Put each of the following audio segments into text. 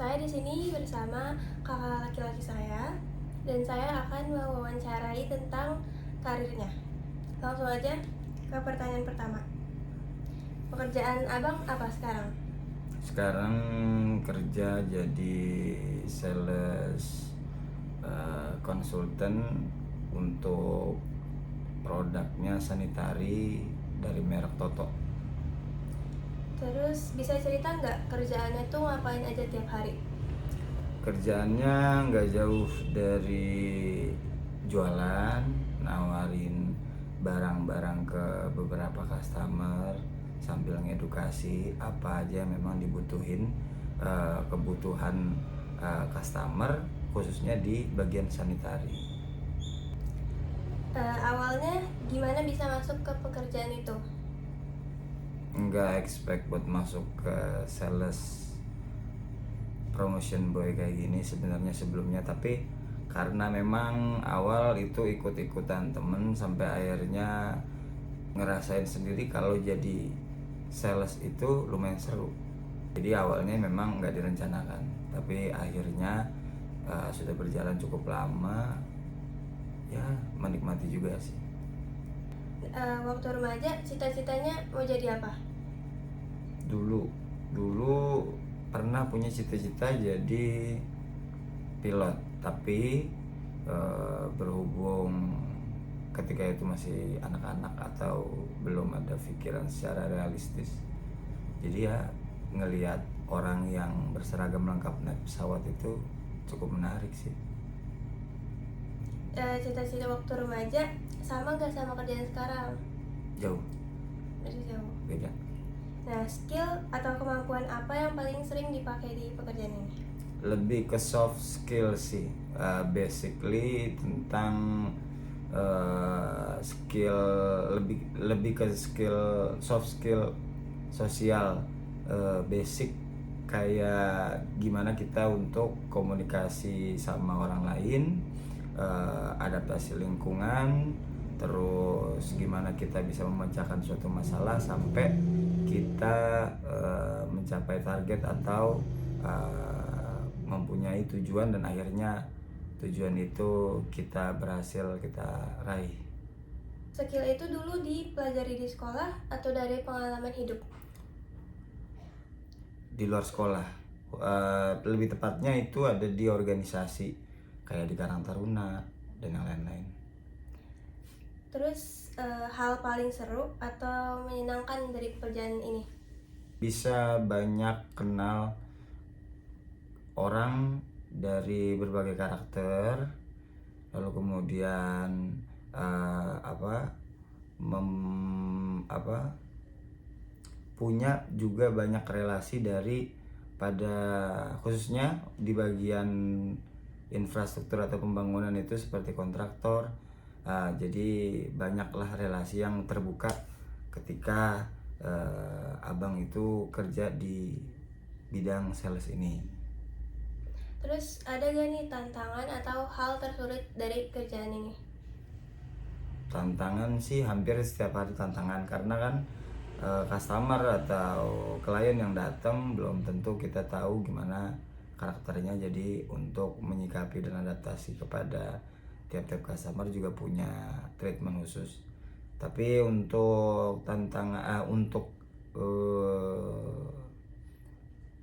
Saya di sini bersama kakak laki-laki saya dan saya akan mewawancarai tentang karirnya. Langsung aja ke pertanyaan pertama. Pekerjaan Abang apa sekarang? Sekarang kerja jadi sales konsultan untuk produknya sanitari dari merek Toto. Terus bisa cerita nggak kerjaannya tuh ngapain aja tiap hari? Kerjaannya nggak jauh dari jualan, nawarin barang-barang ke beberapa customer sambil ngedukasi apa aja yang memang dibutuhin kebutuhan customer khususnya di bagian sanitari. Awalnya gimana bisa masuk ke pekerjaan itu? Nggak expect buat masuk ke sales promotion boy kayak gini sebenarnya sebelumnya, tapi karena memang awal itu ikut-ikutan temen sampai akhirnya ngerasain sendiri kalau jadi sales itu lumayan seru. Jadi awalnya memang nggak direncanakan, tapi akhirnya sudah berjalan cukup lama, ya menikmati juga sih. Waktu remaja cita-citanya mau jadi apa? Dulu pernah punya cita-cita jadi pilot, tapi berhubung ketika itu masih anak-anak atau belum ada pikiran secara realistis, jadi ya ngelihat orang yang berseragam lengkap naik pesawat itu cukup menarik sih. Cita-cita waktu remaja sama nggak sama kerjaan sekarang? Jauh Dari jauh. beda. Nah, skill atau kemampuan apa yang paling sering dipakai di pekerjaan ini? Lebih ke soft skill sih, basically tentang skill, lebih ke skill soft skill sosial, basic kayak gimana kita untuk komunikasi sama orang lain, adaptasi lingkungan, terus gimana kita bisa memecahkan suatu masalah sampai kita mencapai target atau mempunyai tujuan dan akhirnya tujuan itu kita berhasil kita raih. Skill itu dulu dipelajari di sekolah atau dari pengalaman hidup? Di luar sekolah, lebih tepatnya itu ada di organisasi kayak di Karang Taruna dan yang lain-lain. Terus hal paling seru atau menyenangkan dari pekerjaan ini? Bisa banyak kenal orang dari berbagai karakter, lalu kemudian punya juga banyak relasi dari pada khususnya di bagian infrastruktur atau pembangunan itu seperti kontraktor. Jadi banyaklah relasi yang terbuka ketika abang itu kerja di bidang sales ini. Terus ada gak nih tantangan atau hal tersulit dari kerjaan ini? Tantangan sih hampir setiap hari tantangan, karena kan customer atau klien yang datang belum tentu kita tahu gimana karakternya, jadi untuk menyikapi dan adaptasi kepada tiap-tiap customer juga punya treatment khusus. Tapi untuk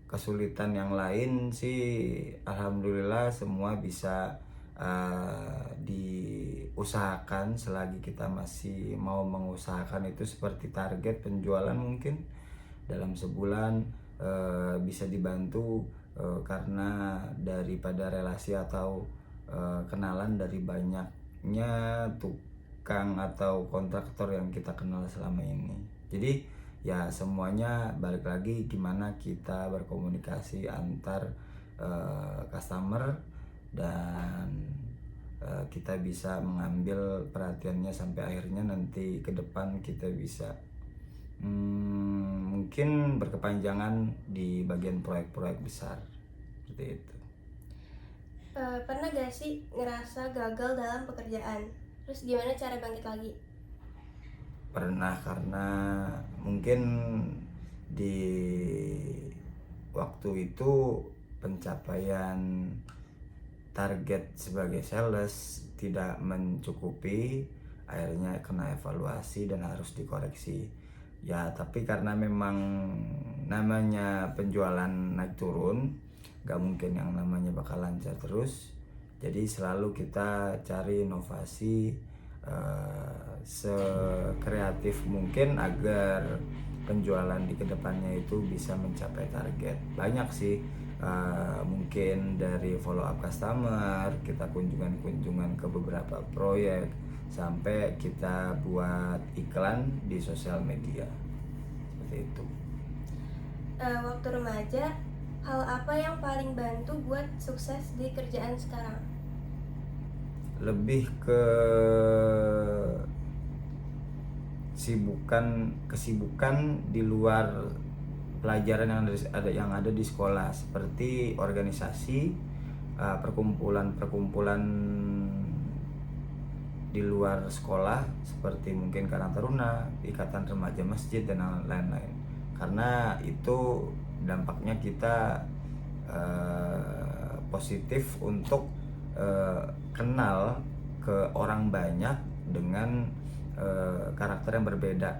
kesulitan yang lain sih alhamdulillah semua bisa diusahakan selagi kita masih mau mengusahakan itu, seperti target penjualan mungkin dalam sebulan bisa dibantu karena daripada relasi atau kenalan dari banyaknya tukang atau kontraktor yang kita kenal selama ini. Jadi ya semuanya balik lagi gimana kita berkomunikasi antar customer dan kita bisa mengambil perhatiannya sampai akhirnya nanti ke depan kita bisa mungkin berkepanjangan di bagian proyek-proyek besar seperti itu. Pernah gak sih ngerasa gagal dalam pekerjaan? Terus gimana cara bangkit lagi? Pernah, karena mungkin di waktu itu pencapaian target sebagai sales tidak mencukupi, akhirnya kena evaluasi dan harus dikoreksi. Ya, tapi karena memang namanya penjualan naik turun, gak mungkin yang namanya bakal lancar terus. Jadi selalu kita cari inovasi sekreatif mungkin agar penjualan di kedepannya itu bisa mencapai target. Banyak sih, mungkin dari follow up customer, kita kunjungan ke beberapa proyek, sampai kita buat iklan di sosial media, seperti itu. Waktu remaja, hal apa yang paling bantu buat sukses di kerjaan sekarang? Lebih ke kesibukan di luar pelajaran yang ada di sekolah, seperti organisasi, perkumpulan di luar sekolah, seperti mungkin Karang Taruna, Ikatan Remaja Masjid, dan lain-lain. Karena itu dampaknya kita positif untuk kenal ke orang banyak dengan karakter yang berbeda.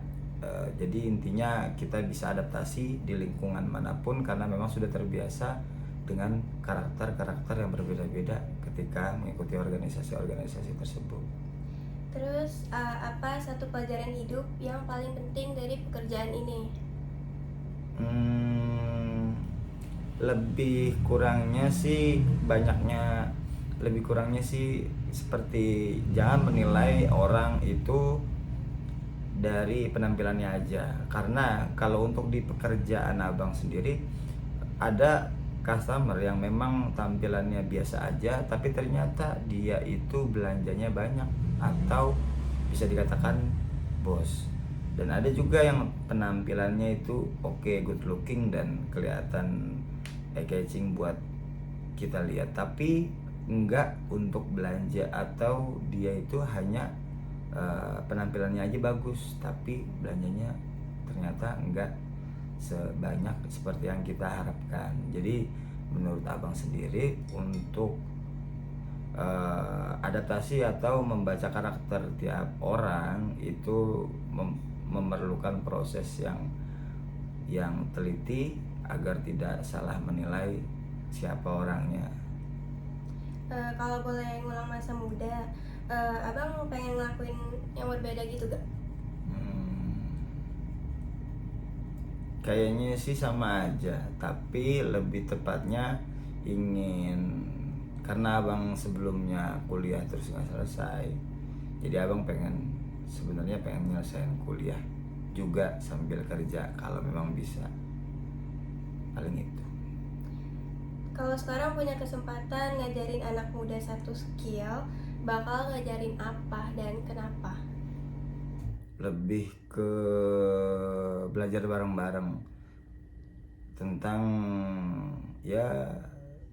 Jadi intinya kita bisa adaptasi di lingkungan manapun karena memang sudah terbiasa dengan karakter-karakter yang berbeda-beda ketika mengikuti organisasi-organisasi tersebut. Terus apa satu pelajaran hidup yang paling penting dari pekerjaan ini? Lebih kurangnya sih seperti jangan menilai orang itu dari penampilannya aja. Karena kalau untuk di pekerjaan abang sendiri, ada customer yang memang tampilannya biasa aja tapi ternyata dia itu belanjanya banyak atau bisa dikatakan bos. Dan ada juga yang penampilannya itu oke, good looking dan kelihatan eye-catching buat kita lihat, tapi enggak untuk belanja, atau dia itu hanya penampilannya aja bagus tapi belanjanya ternyata enggak sebanyak seperti yang kita harapkan. Jadi menurut abang sendiri, untuk adaptasi atau membaca karakter tiap orang itu memerlukan proses yang teliti agar tidak salah menilai siapa orangnya. Kalau boleh ngulang masa muda, abang pengen ngelakuin yang berbeda gitu gak? Kayaknya sih sama aja, tapi lebih tepatnya karena abang sebelumnya kuliah terus nggak selesai, jadi abang sebenarnya pengen nyelesain kuliah juga sambil kerja kalau memang bisa, paling itu. Kalau sekarang punya kesempatan ngajarin anak muda satu skill, bakal ngajarin apa dan kenapa? Lebih ke belajar bareng-bareng tentang ya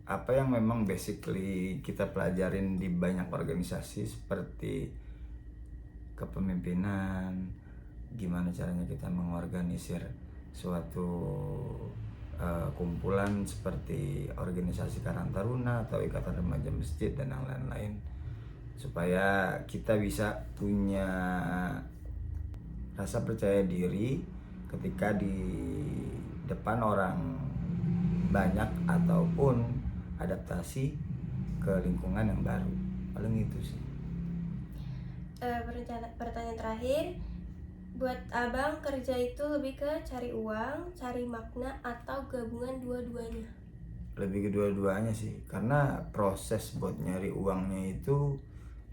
apa yang memang basically kita pelajarin di banyak organisasi, seperti kepemimpinan, gimana caranya kita mengorganisir suatu kumpulan seperti organisasi Karang Taruna atau Ikatan Remaja Masjid dan yang lain-lain, supaya kita bisa punya rasa percaya diri ketika di depan orang banyak ataupun adaptasi ke lingkungan yang baru. Paling itu sih. Pertanyaan terakhir, buat abang kerja itu lebih ke cari uang, cari makna, atau gabungan dua-duanya? Lebih ke dua-duanya sih, karena proses buat nyari uangnya itu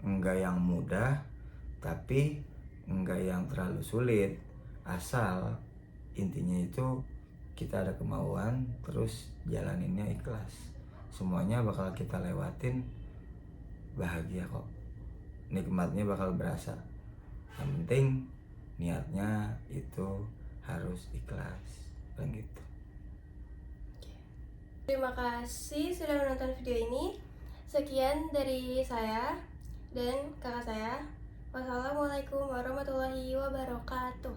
enggak yang mudah tapi enggak yang terlalu sulit, asal intinya itu kita ada kemauan terus jalaninnya ikhlas, semuanya bakal kita lewatin bahagia kok, nikmatnya bakal berasa. Yang penting niatnya itu harus ikhlas, begitu. Terima kasih sudah menonton video ini. Sekian dari saya dan kakak saya. Wassalamualaikum warahmatullahi wabarakatuh.